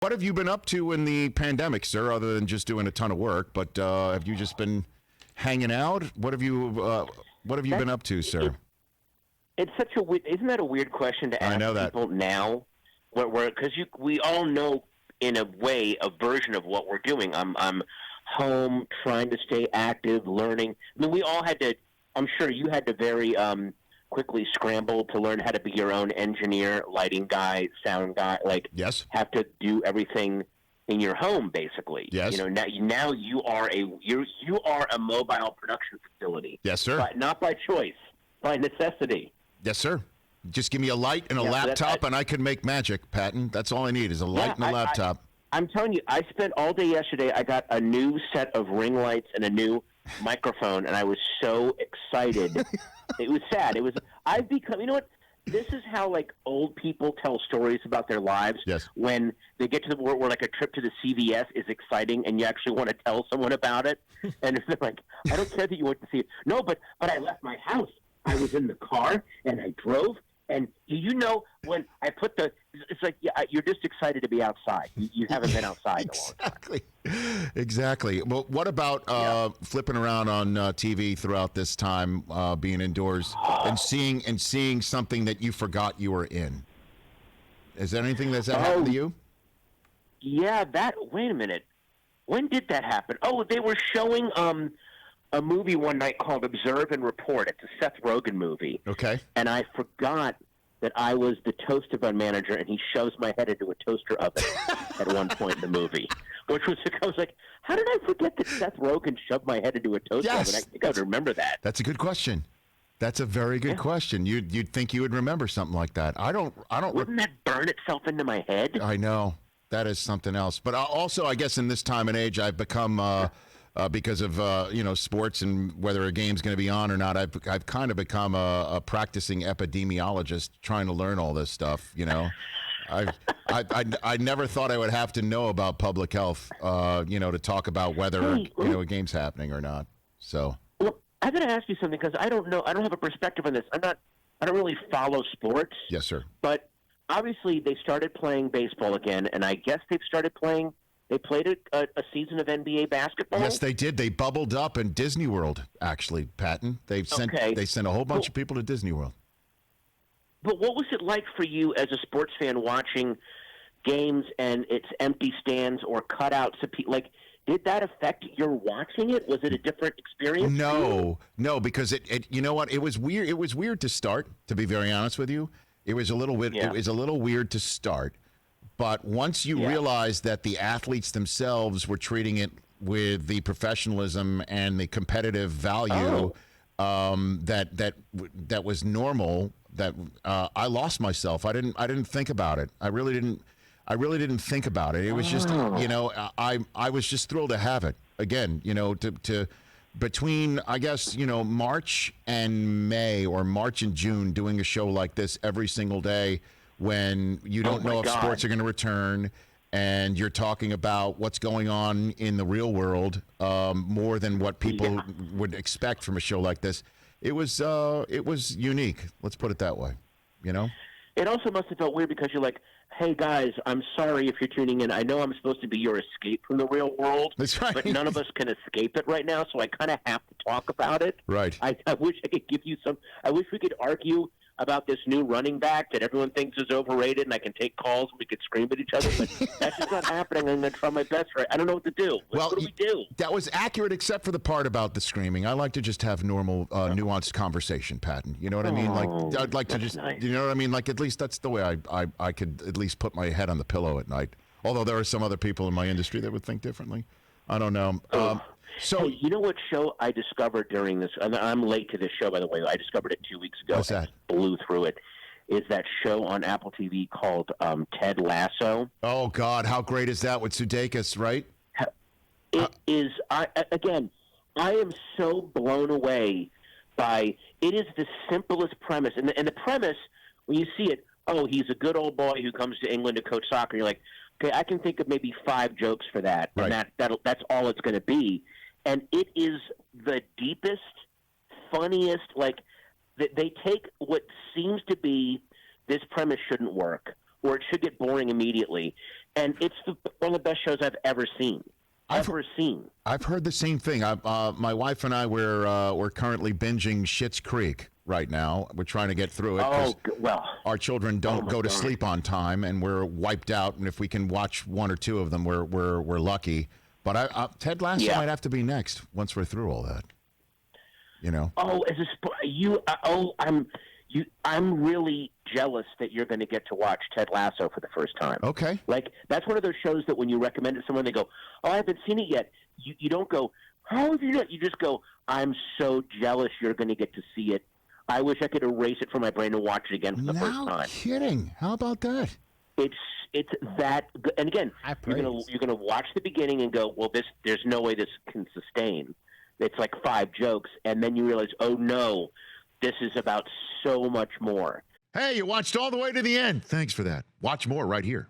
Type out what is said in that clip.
What have you been up to in the pandemic, sir, other than just doing a ton of work? But have you just been hanging out? What have you been up to, sir? It's such a weird, isn't that a weird question to ask people now? Because we all know in a way a version of what we're doing. I'm home, trying to stay active, learning. I mean, we all had to. I'm sure you had to very quickly scramble to learn how to be your own engineer, lighting guy, sound guy. Yes, have to do everything in your home, basically. Yes. Now you are a mobile production facility. Yes, sir. But not by choice, by necessity. Yes, sir. Just give me a light and a laptop, and I can make magic, Patton. That's all I need is a light and a laptop. I'm telling you, I spent all day yesterday. I got a new set of ring lights and a new microphone, and I was so excited. It was sad. I've become, you know what? This is how, old people tell stories about their lives. Yes. When they get to the point where, a trip to the CVS is exciting and you actually want to tell someone about it. And they're like, I don't care that you went to see it. No, but I left my house. I was in the car, and I drove. And when I put it's like, you're just excited to be outside. You haven't been outside in a long time. Exactly. Well, what about flipping around on TV throughout this time, being indoors and seeing something that you forgot you were in? Is there anything that's happened to you? Yeah, wait a minute. When did that happen? Oh, they were showing a movie one night called Observe and Report. It's a Seth Rogen movie. Okay. And I forgot that I was the toaster bun manager, and he shoves my head into a toaster oven at one point in the movie. I was like, how did I forget that Seth Rogen shoved my head into a toaster oven? I think I would remember that. That's a good question. That's a very good question. You'd think you would remember something like that. I don't. Wouldn't that burn itself into my head? I know. That is something else. But also, I guess in this time and age, I've become because of sports and whether a game's going to be on or not. I've kind of become a practicing epidemiologist, trying to learn all this stuff. I never thought I would have to know about public health, to talk about whether a game's happening or not. So. Well, I'm going to ask you something because I don't know. I don't have a perspective on this. I don't really follow sports. Yes, sir. But obviously, they started playing baseball again, and I guess they've started playing. They played a season of NBA basketball. Yes, they did. They bubbled up in Disney World. Actually, Patton. They sent a whole bunch of people to Disney World. But what was it like for you as a sports fan watching games and it's empty stands or cutouts of people? Did that affect your watching it? Was it a different experience? No, because it you know what? It was weird. It was weird to start. To be very honest with you, it was a little weird. Yeah. It was a little weird to start. But once you realize that the athletes themselves were treating it with the professionalism and the competitive value that was normal, that I lost myself. I didn't think about it. I really didn't think about it. It was just I was just thrilled to have it again. To between I guess March and May or March and June, doing a show like this every single day. When you don't know if sports are going to return and you're talking about what's going on in the real world more than what people would expect from a show like this. It was unique. Let's put it that way, It also must have felt weird because you're like, hey, guys, I'm sorry if you're tuning in. I know I'm supposed to be your escape from the real world. That's right. But none of us can escape it right now, so I kind of have to talk about it. Right. I wish I could give you I wish we could argue about this new running back that everyone thinks is overrated, and I can take calls and we could scream at each other, but that's just not happening. I'm going to try my best. I don't know what to do. What do we do? That was accurate, except for the part about the screaming. I like to just have normal, nuanced conversation, Patton. You know what I mean? I'd like to just, nice. You know what I mean? At least that's the way I could at least put my head on the pillow at night. Although there are some other people in my industry that would think differently. I don't know. So hey, you know what show I discovered during this? I'm late to this show, by the way. I discovered it 2 weeks ago. What's that? Blew through it. Is that show on Apple TV called Ted Lasso? Oh God, how great is that with Sudeikis, right? It is. I am so blown away by. It is the simplest premise, and the premise when you see it. Oh, he's a good old boy who comes to England to coach soccer. You're like, okay, I can think of maybe 5 jokes for that, right. And that's all it's going to be. And it is the deepest, funniest, they take what seems to be this premise shouldn't work or it should get boring immediately, and it's one of the best shows I've ever seen. I've heard the same thing. My wife and I we're currently binging Schitt's Creek right now. We're trying to get through it. Oh well, our children don't go to sleep on time, and we're wiped out. And if we can watch one or two of them, we're lucky. But Ted Lasso might have to be next once we're through all that. You know. Oh, as a I'm really jealous that you're going to get to watch Ted Lasso for the first time. Okay. Like, that's one of those shows that when you recommend it to someone, they go, oh, I haven't seen it yet. You don't go, how have you not? You just go, I'm so jealous you're going to get to see it. I wish I could erase it from my brain and watch it again for the first time. No kidding. How about that? It's that good. And again, you're gonna watch the beginning and go, well, there's no way this can sustain. It's like 5 jokes, and then you realize, oh no, this is about so much more. Hey, you watched all the way to the end. Thanks for that. Watch more right here.